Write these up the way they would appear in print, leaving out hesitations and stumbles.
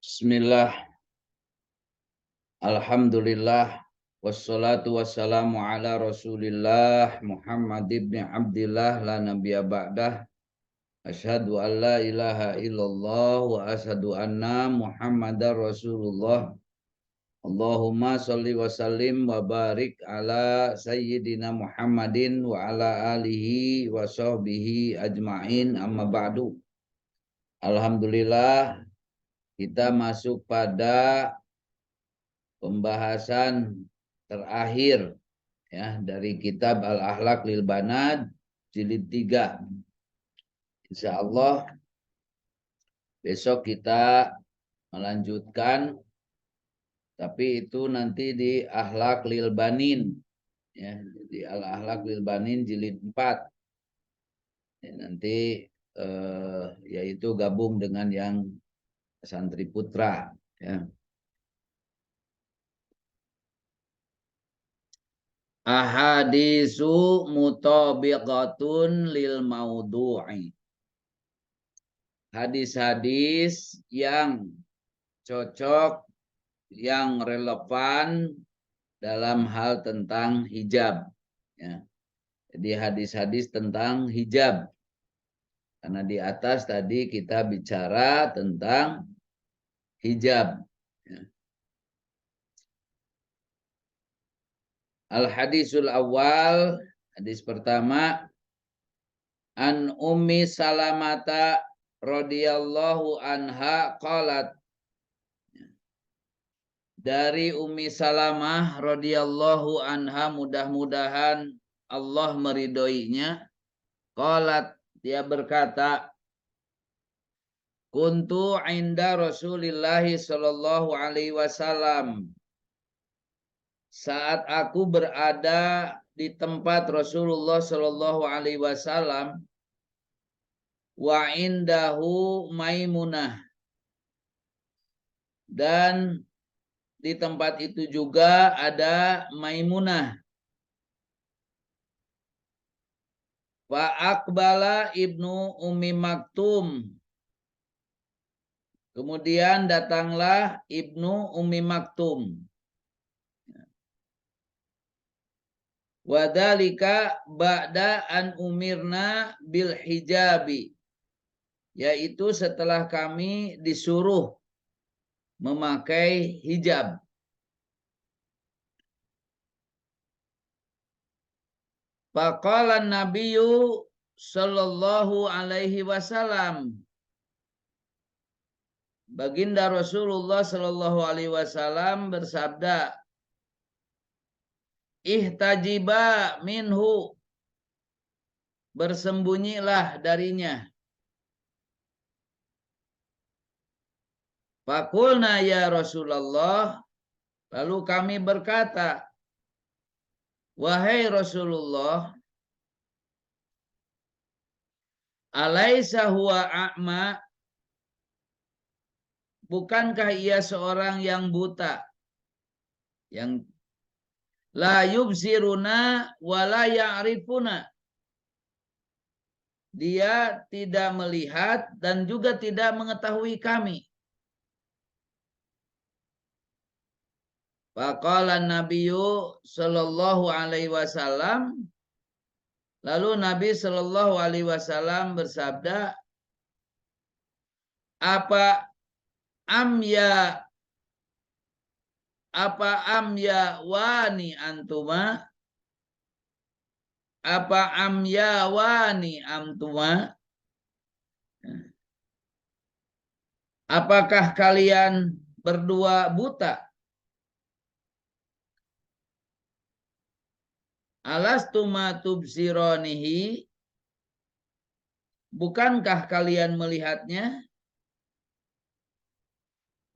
Bismillah, alhamdulillah, wassalatu wassalamu ala rasulillah Muhammad ibn Abdillah la nabiyya ba'dah. Asyhadu an la ilaha illallah wa asyhadu anna Muhammadar Rasulullah. Allahumma sholli wa sallim wa barik ala sayyidina Muhammadin wa ala alihi wa sahbihi ajma'in, amma ba'du. Alhamdulillah, kita masuk pada pembahasan terakhir ya dari kitab Al-Akhlaq lil Banat jilid 3. Insyaallah besok kita melanjutkan, tapi itu nanti di Akhlaq lil Banin ya, di Al-Akhlaq lil Banin jilid 4. Ya, nanti yaitu gabung dengan yang Santri Putra ya. Ahadisu mutabiqatun lil maudu'i. Hadis-hadis yang cocok, yang relevan dalam hal tentang hijab ya. Jadi hadis-hadis tentang hijab. Karena di atas tadi kita bicara tentang hijab ya. Al-hadisul awal, hadis pertama, an Ummi Salamata radhiyallahu anha qalat, dari Ummi Salamah radhiyallahu anha, mudah-mudahan Allah meridhoinya, qalat, dia berkata, kuntu inda Rasulillah sallallahu alaihi wasallam, saat aku berada di tempat Rasulullah sallallahu alaihi wasallam, wa indahu Maimunah, dan di tempat itu juga ada Maimunah. Wa aqbala ibnu Ummi Maktum, kemudian datanglah ibnu Ummi Maktum. Wadhalika ba'da an umirna bil hijabi, yaitu setelah kami disuruh memakai hijab. Faqala Nabiyyu sallallahu alaihi wasallam, baginda Rasulullah sallallahu alaihi wasallam bersabda, ihtajiba minhu, bersembunyilah darinya. Faqulna ya Rasulullah, lalu kami berkata, wahai Rasulullah, alaisa huwa a'ma, bukankah ia seorang yang buta, yang la yubsiruna wa la ya'rifuna, dia tidak melihat dan juga tidak mengetahui kami. Faqala Nabiyyu sallallahu alaihi wasallam, lalu Nabi sallallahu alaihi wasallam bersabda, apa amya wani antuma, apa amya wani antuma, apakah kalian berdua buta? Alastuma tubsironihi, bukankah kalian melihatnya?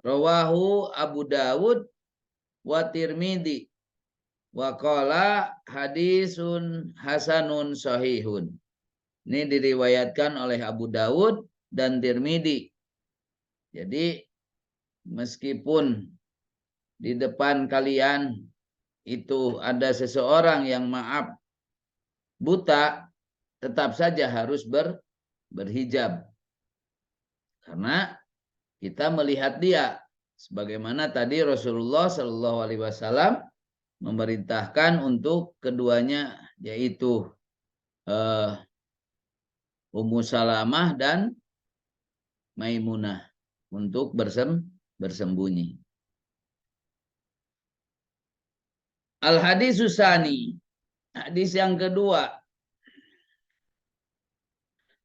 Rawahu Abu Dawud wa Tirmidzi wa qala hadisun hasanun sahihun. Ini diriwayatkan oleh Abu Dawud dan Tirmidzi. Jadi meskipun di depan kalian itu ada seseorang yang maaf buta, tetap saja harus berhijab. Karena kita melihat dia, Sebagaimana tadi Rasulullah Shallallahu Alaihi Wasallam memerintahkan untuk keduanya, yaitu Ummu Salamah dan Maimunah untuk bersembunyi. Al-hadis Susani, hadis yang kedua.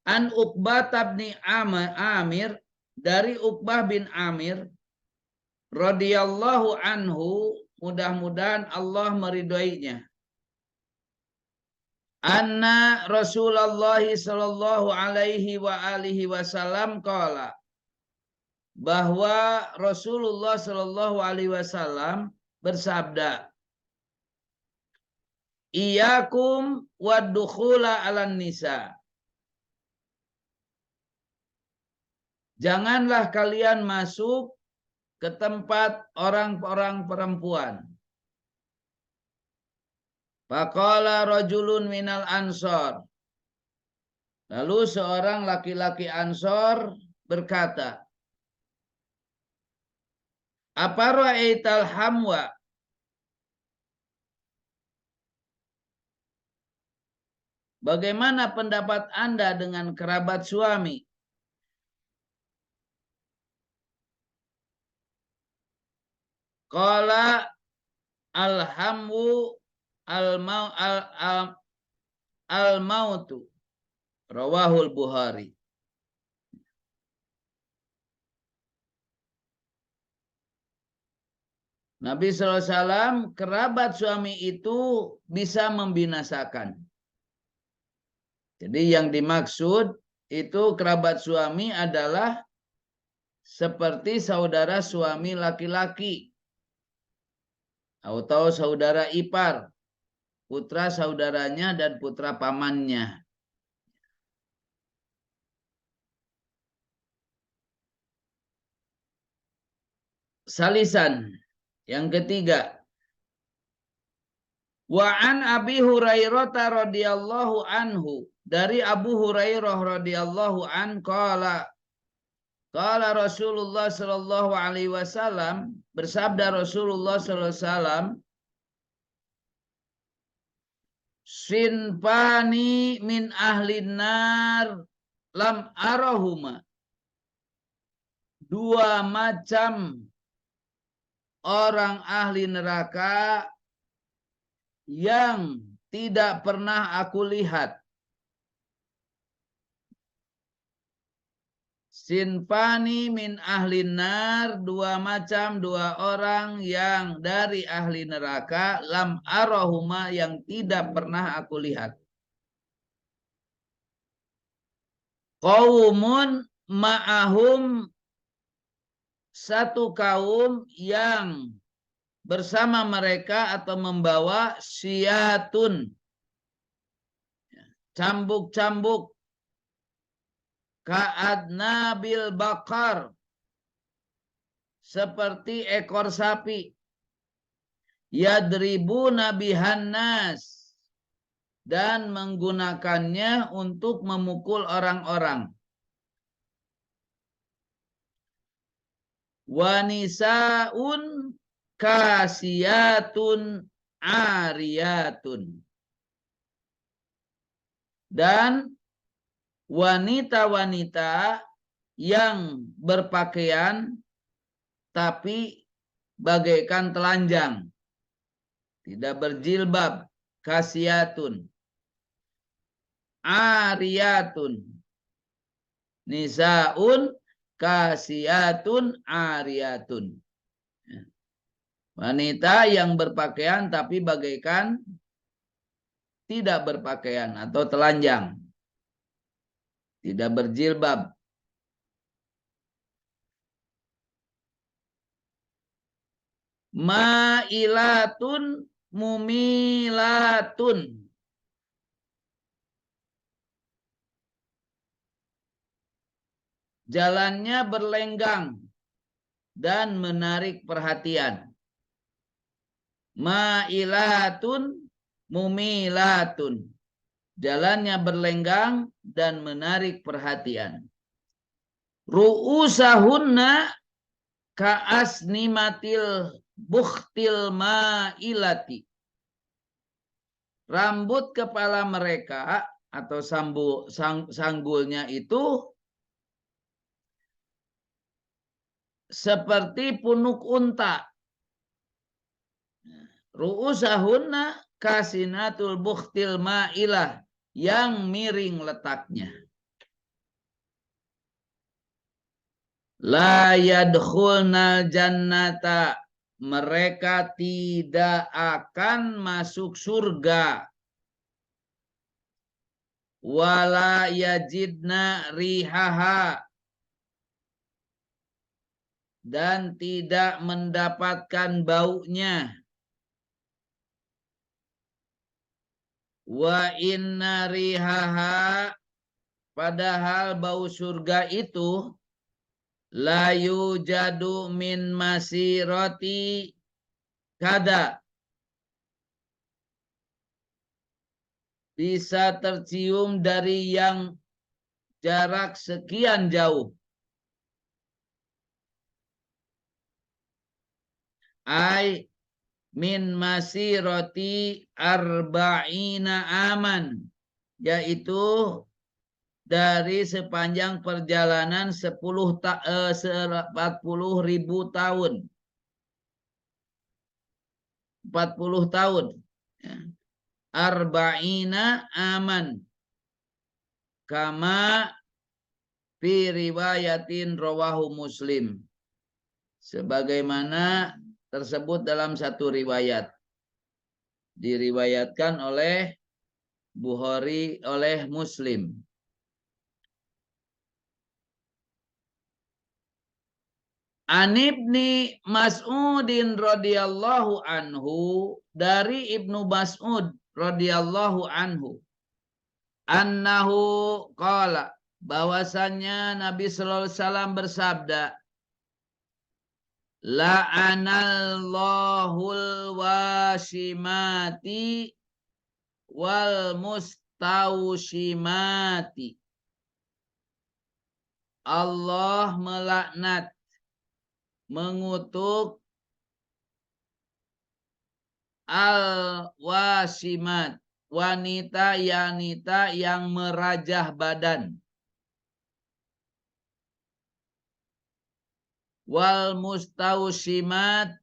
An Uqbah bin Amir, dari Uqbah bin Amir radhiyallahu anhu, mudah-mudahan Allah meridhoinya. Anna Rasulullah sallallahu alaihi wa alihi wasallam qala, bahwa Rasulullah sallallahu alaihi wasallam bersabda, Iyakum waddukhula 'alan nisa. Janganlah kalian masuk ke tempat orang-orang perempuan. Faqala rajulun minal ansor. Lalu seorang laki-laki Ansor berkata, apa ra'aital hamwa? Bagaimana pendapat Anda dengan kerabat suami? Qala alhamu al-mautu. Rawahul Bukhari. Nabi SAW, kerabat suami itu bisa membinasakan. Jadi yang dimaksud itu kerabat suami adalah seperti saudara suami laki-laki atau saudara ipar, putra saudaranya dan putra pamannya. Salisan, yang ketiga. Wa an Abi Hurairah radhiyallahu anhu, dari Abu Hurairah radhiyallahu an qala Rasulullah sallallahu alaihi wasallam, bersabda Rasulullah sallallahu alaihi wasallam, sinfani min ahlin nar lam arahuma. Dua macam orang ahli neraka yang tidak pernah aku lihat. Sinfani min ahli nar, dua macam, dua orang yang dari ahli neraka, lam arahuma, yang tidak pernah aku lihat. Qaumun ma'ahum, satu kaum yang bersama mereka atau membawa syatun, cambuk-cambuk, ka'adnabil bakar, seperti ekor sapi, yadribuna bihan nas, dan menggunakannya untuk memukul orang-orang. Wanisaun kasiyatun ariyatun, dan wanita-wanita yang berpakaian tapi bagaikan telanjang, tidak berjilbab, kasiyatun, ariyatun, nisaun kasiyatun ariyatun, wanita yang berpakaian tapi bagaikan tidak berpakaian atau telanjang, tidak berjilbab. Ma'ilatun mumilatun, jalannya berlenggang dan menarik perhatian. Ma'ilatun mumilatun, jalannya berlenggang dan menarik perhatian. Ru'usahunna Ka'asnimatil bukhtil ma'ilati. Rambut kepala mereka atau sanggulnya itu seperti punuk unta. Ru'usahunna kasinatul bukhtil ma'ilah, yang miring letaknya. La yadkhulnal jannata, mereka tidak akan masuk surga. Wala yajidna rihaha, dan tidak mendapatkan baunya. Wa inna rihaha, padahal bau surga itu la yujadu min masirati kada, bisa tercium dari yang jarak sekian jauh. Ai min masirati arba'ina aman, yaitu dari sepanjang perjalanan 40.000 tahun. 40 tahun. Arba'ina aman. Kama fi riwayatin rawahu Muslim. Sebagaimana tersebut dalam satu riwayat. Diriwayatkan oleh Bukhari, oleh Muslim. An Ibni Mas'udin radhiyallahu anhu, dari Ibnu Mas'ud radhiyallahu anhu, annahu qala, bahwasannya Nabi sallallahu alaihi wasallam bersabda, la'anallahul wasimati wal mustausimati. Allah melaknat, mengutuk al-wasimat, wanita yang merajah badan, wal mustausimat,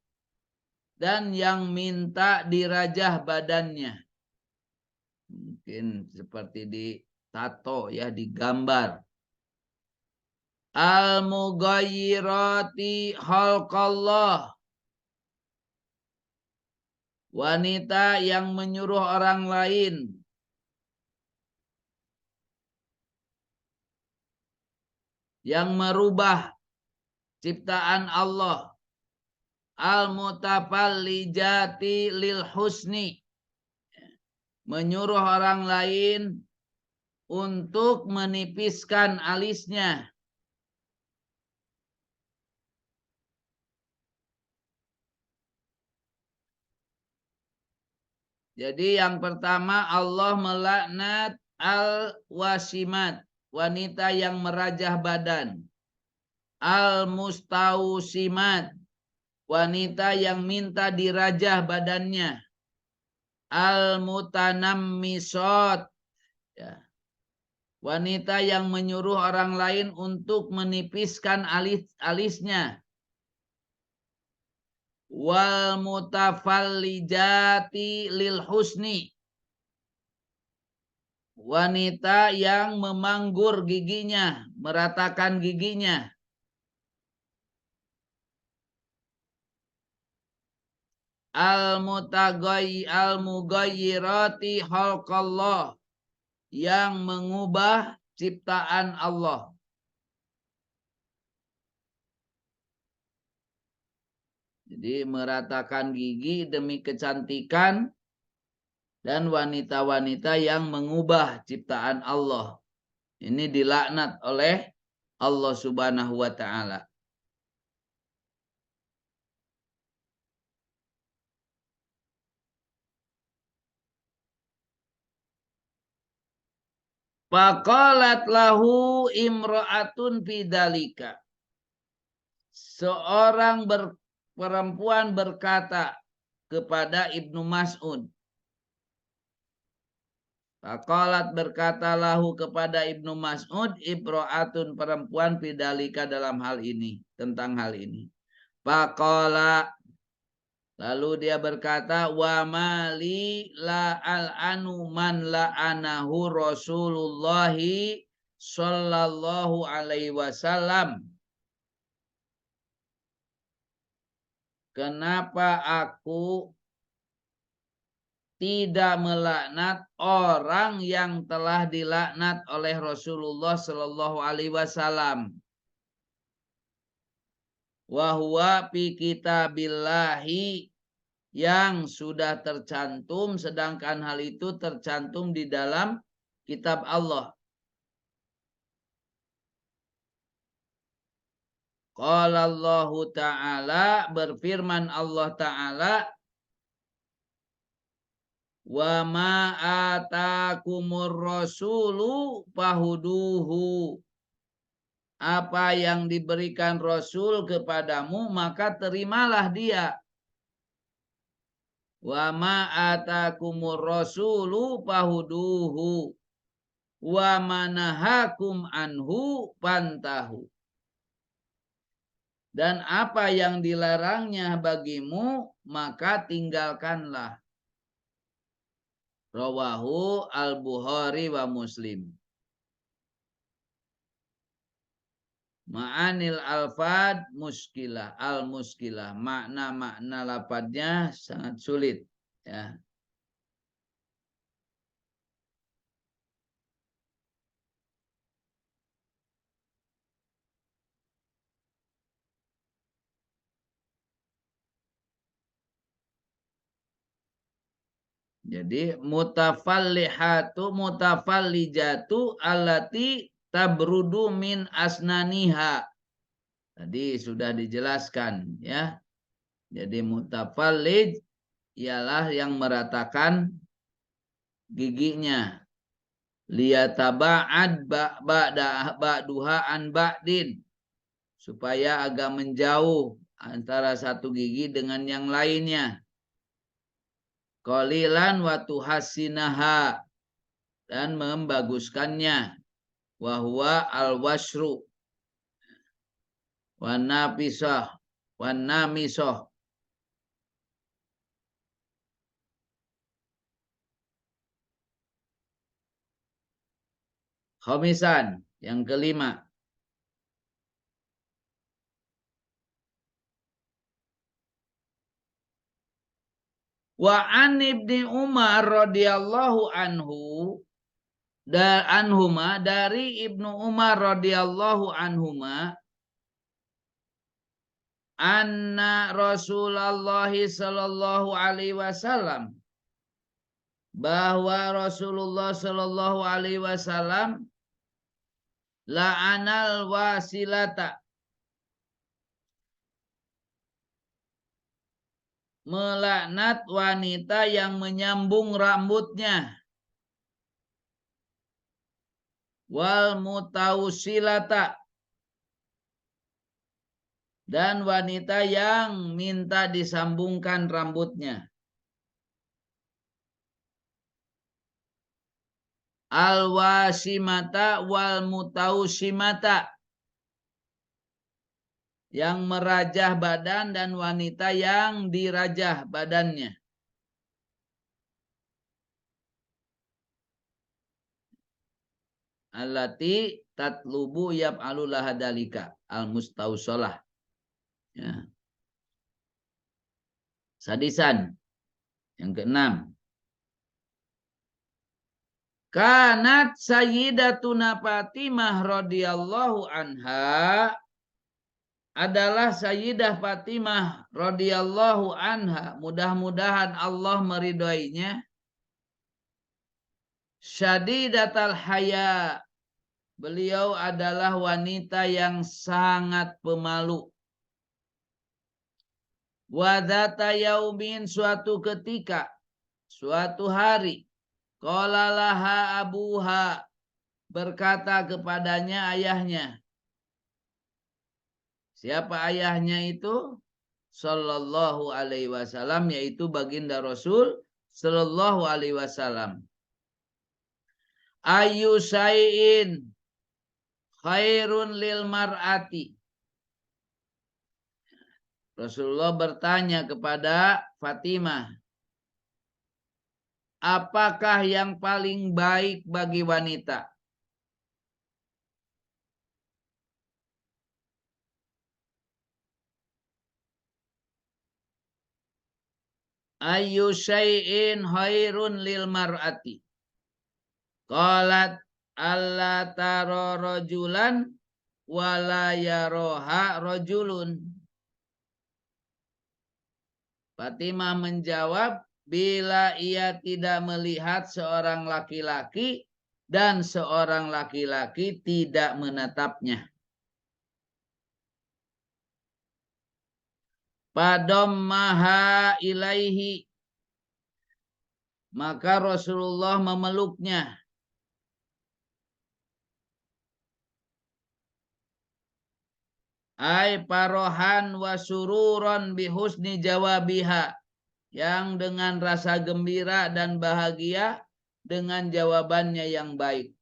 dan yang minta dirajah badannya. Mungkin seperti di tato ya, digambar. Al-mughayyirati khalqallah, wanita yang menyuruh orang lain yang merubah ciptaan Allah. Al-mutafallijati lil husni, menyuruh orang lain untuk menipiskan alisnya. Jadi yang pertama, Allah melaknat al-wasimat, wanita yang merajah badan. Al-mustausimat, wanita yang minta dirajah badannya. Al-mutanammisot, ya, wanita yang menyuruh orang lain untuk menipiskan alisnya. Wal mutafallijati lil husni, wanita yang memanggur giginya, meratakan giginya. Al-mughayyirati khalqallah, yang mengubah ciptaan Allah. Jadi meratakan gigi demi kecantikan, dan wanita-wanita yang mengubah ciptaan Allah. Ini dilaknat oleh Allah Subhanahu wa ta'ala. Faqalat lahu imra'atun bidalika. seorang perempuan berkata kepada Ibnu Mas'ud. Faqalat berkata lahu kepada Ibnu Mas'ud, ibro'atun perempuan fidalika dalam hal ini, tentang hal ini. Faqala lalu dia berkata, wa mali la al'anu man la'anahu Rasulullahi sallallahu alaihi wasallam. Kenapa aku tidak melaknat orang yang telah dilaknat oleh Rasulullah sallallahu alaihi wasallam? Wa huwa fi kitabillahi, yang sudah tercantum, sedangkan hal itu tercantum di dalam kitab Allah. Qala Allah Ta'ala, berfirman Allah Ta'ala, wa ma atakumur rasulu fahuduhu. Apa yang diberikan Rasul kepadamu, maka terimalah dia. Wa ma atakumur rasulu fahuduhu. Wa manahakum anhu pantahu. Dan apa yang dilarangnya bagimu, maka tinggalkanlah. Rawahu al-Bukhari wa Muslim. Ma'anil alfad muskilah, al-muskilah. Makna-makna lafadznya sangat sulit. Ya. Jadi mutafallihatu mutafallijatu allati tabrudu min asnaniha. Tadi sudah dijelaskan ya. Jadi mutafallij ialah yang meratakan giginya. Liyataba'ad ba'duha an ba'din, supaya agak menjauh antara satu gigi dengan yang lainnya. Qalilan wa tuhasinaha, dan membaguskannya. Wa huwa al-wasru wan nafisah wan namisah. Khamisan, yang kelima. Wa an ibni Umar radhiyallahu anhu, dan anhuma, dari Ibnu Umar radhiyallahu anhuma, anna Rasulullah sallallahu alaihi wasallam, bahwa Rasulullah sallallahu alaihi wasallam la'anal wasilata, melaknat wanita yang menyambung rambutnya, wal mutausilata, dan wanita yang minta disambungkan rambutnya, al wasimata wal mutausimata, yang merajah badan dan wanita yang dirajah badannya. Allati tatlubu yab'alu laha dalika, al-mustausalah. Ya. Sadisan, yang keenam. Kanat sayyidatuna Fatimah radhiyallahu anha, adalah Sayyidah Fatimah radhiyallahu anha, mudah-mudahan Allah meridhoinya, syadidatal haya, beliau adalah wanita yang sangat pemalu. Wadata yaumin, suatu ketika, suatu hari, qala laha abuha, berkata kepadanya ayahnya, Siapa ayahnya itu? Sallallahu alaihi wasallam, yaitu baginda Rasul sallallahu alaihi wasallam. Ayu syai'in khairun lil mar'ati. Rasulullah bertanya kepada Fatimah, apakah yang paling baik bagi wanita? Ayu syai'in khairun lil mar'ati. Qalat alla taro rajulan wala yaroha rajulun. Fatimah menjawab, bila ia tidak melihat seorang laki-laki dan seorang laki-laki tidak menatapnya. Padommaha ilaihi, maka Rasulullah memeluknya. Ai parohan wa sururon bihusni jawabiha, yang dengan rasa gembira dan bahagia dengan jawabannya yang baik.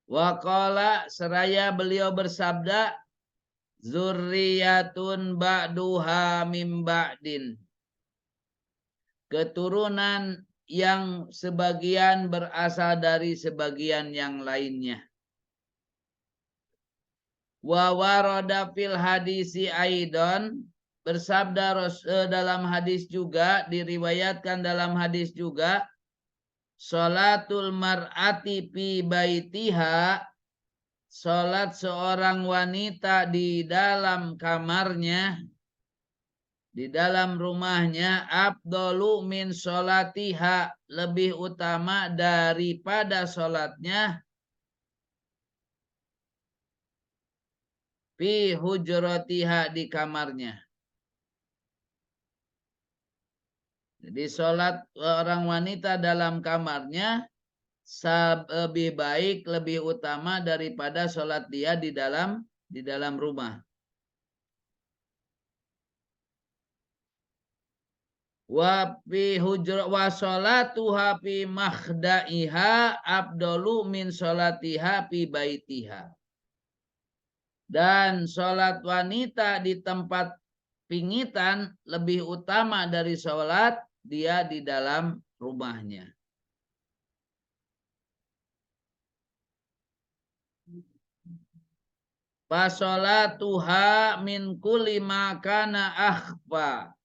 Wa qala, seraya beliau bersabda, zurriyatun ba'duha mim ba'din, keturunan yang sebagian berasal dari sebagian yang lainnya. Wa warada fil hadisi aidon, bersabda dalam hadis juga, diriwayatkan dalam hadis juga, sholatul mar'ati fi baitiha, sholat seorang wanita di dalam kamarnya, di dalam rumahnya, afdalu min sholatiha, lebih utama daripada sholatnya fi hujratiha, di kamarnya. Jadi sholat orang wanita dalam kamarnya lebih baik, lebih utama daripada sholat dia di dalam rumah. Wa fi hujra wa sholatuha fi makhdaiha afdalu min sholatiha fi baitiha. Dan sholat wanita di tempat pingitan lebih utama dari sholat dia di dalam rumahnya. Fasolatuha min kulli ma kana akhfa,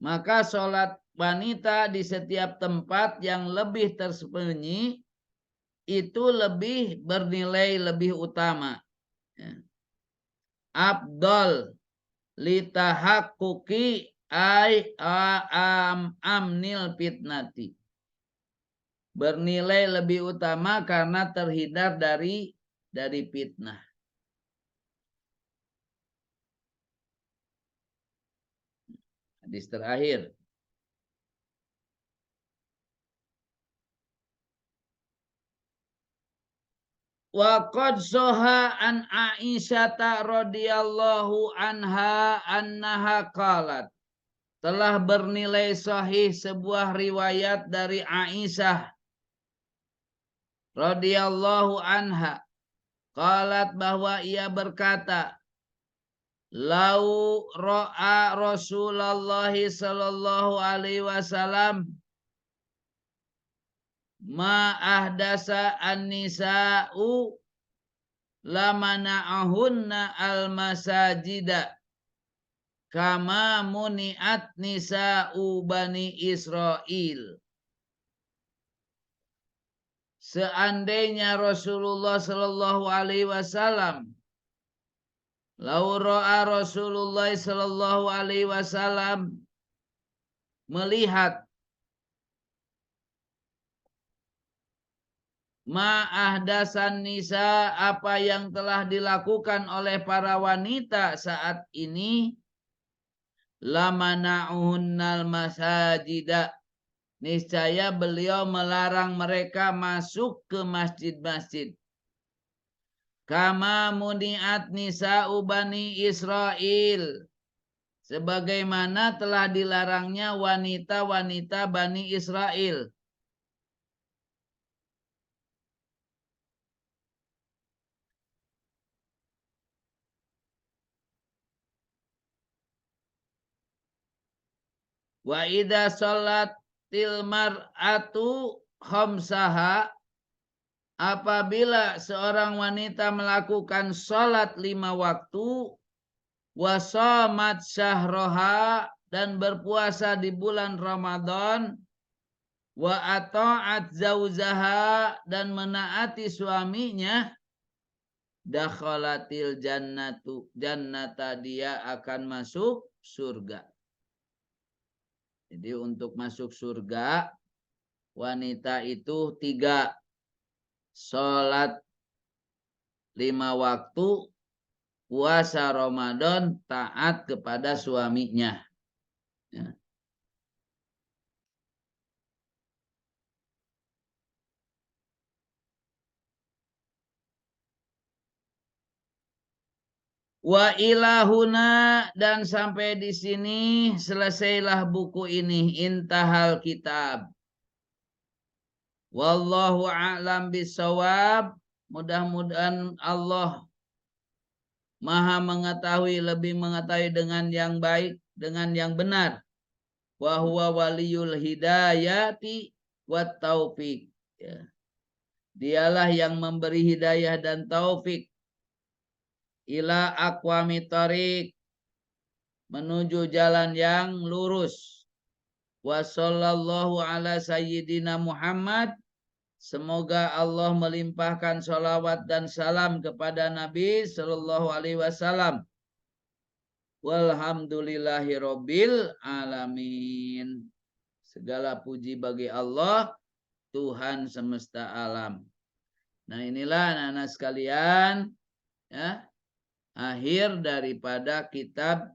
maka sholat wanita di setiap tempat yang lebih tersembunyi itu lebih bernilai, lebih utama. Abdol litahakkuki ay amnil fitnati, bernilai lebih utama karena terhindar dari fitnah. Hadis terakhir. Wa qad soha an Aisyata radhiyallahu anha annaha qalat, telah bernilai sahih sebuah riwayat dari Aisyah radhiyallahu anha, qalat, bahwa ia berkata, lau ra'a Rasulullah sallallahu alaihi wasallam ma ahdasa an-nisa'u lamana'ahunna al-masajida kama muni'at nisa'u bani Israel. Seandainya Rasulullah sallallahu alaihi wasallam, lau ra'a Rasulullah sallallahu alaihi wasallam, melihat ma'ahdasan nisa, apa yang telah dilakukan oleh para wanita saat ini, lamana'uhunnal masajida, niscaya beliau melarang mereka masuk ke masjid-masjid. Kama muniat nisa'u bani Israel, sebagaimana telah dilarangnya wanita-wanita Bani Israel. Wa idza sholatil mar'atu khamsaha, apabila seorang wanita melakukan sholat 5 waktu, wa shamat syahroha, dan berpuasa di bulan Ramadan, wa ata'at zauzaha, dan menaati suaminya, dakhalatil jannata, dia akan masuk surga. Jadi untuk masuk surga, wanita itu 3. Sholat 5 waktu, puasa Ramadan, taat kepada suaminya. Ya. Wa ilahuna, dan sampai di sini selesailah buku ini, intahal kitab. Wallahu a'lam bisawab. Mudah-mudahan Allah Maha mengetahui, lebih mengetahui dengan yang baik, dengan yang benar. Wa huwa waliyul hidayati wat taufik. Ya. Dialah yang memberi hidayah dan taufik ila aqwami thariq, menuju jalan yang lurus. Wa sallallahu ala sayyidina Muhammad, semoga Allah melimpahkan sholawat dan salam kepada Nabi sallallahu alaihi wasallam. Walhamdulillahi rabbil alamin. Segala puji bagi Allah, Tuhan semesta alam. Nah, inilah anak-anak sekalian, ya, akhir daripada kitab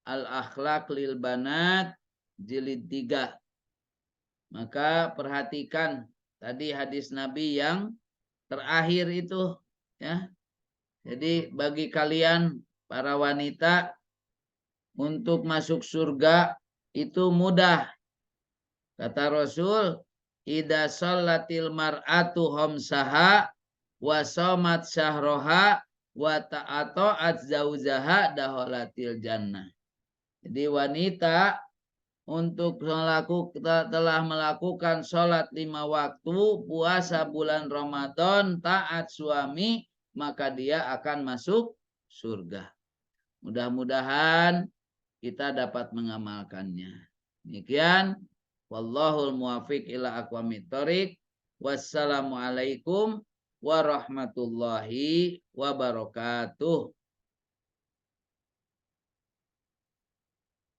Al-Akhlaq lil Banat jilid 3. Maka perhatikan tadi hadis Nabi yang terakhir itu, ya. Jadi bagi kalian para wanita, untuk masuk surga itu mudah. Kata Rasul, idza shallatil mar'atu khamsaha wa shamat syahroha wa ta'ata'at zauzaha dakhalatil jannah. Jadi wanita untuk telah melakukan sholat 5 waktu, puasa bulan Ramadan, taat suami, maka dia akan masuk surga. Mudah-mudahan kita dapat mengamalkannya. Demikian, wallahul muwaffiq ila aqwamit thoriq. Wassalamualaikum warahmatullahi wabarakatuh.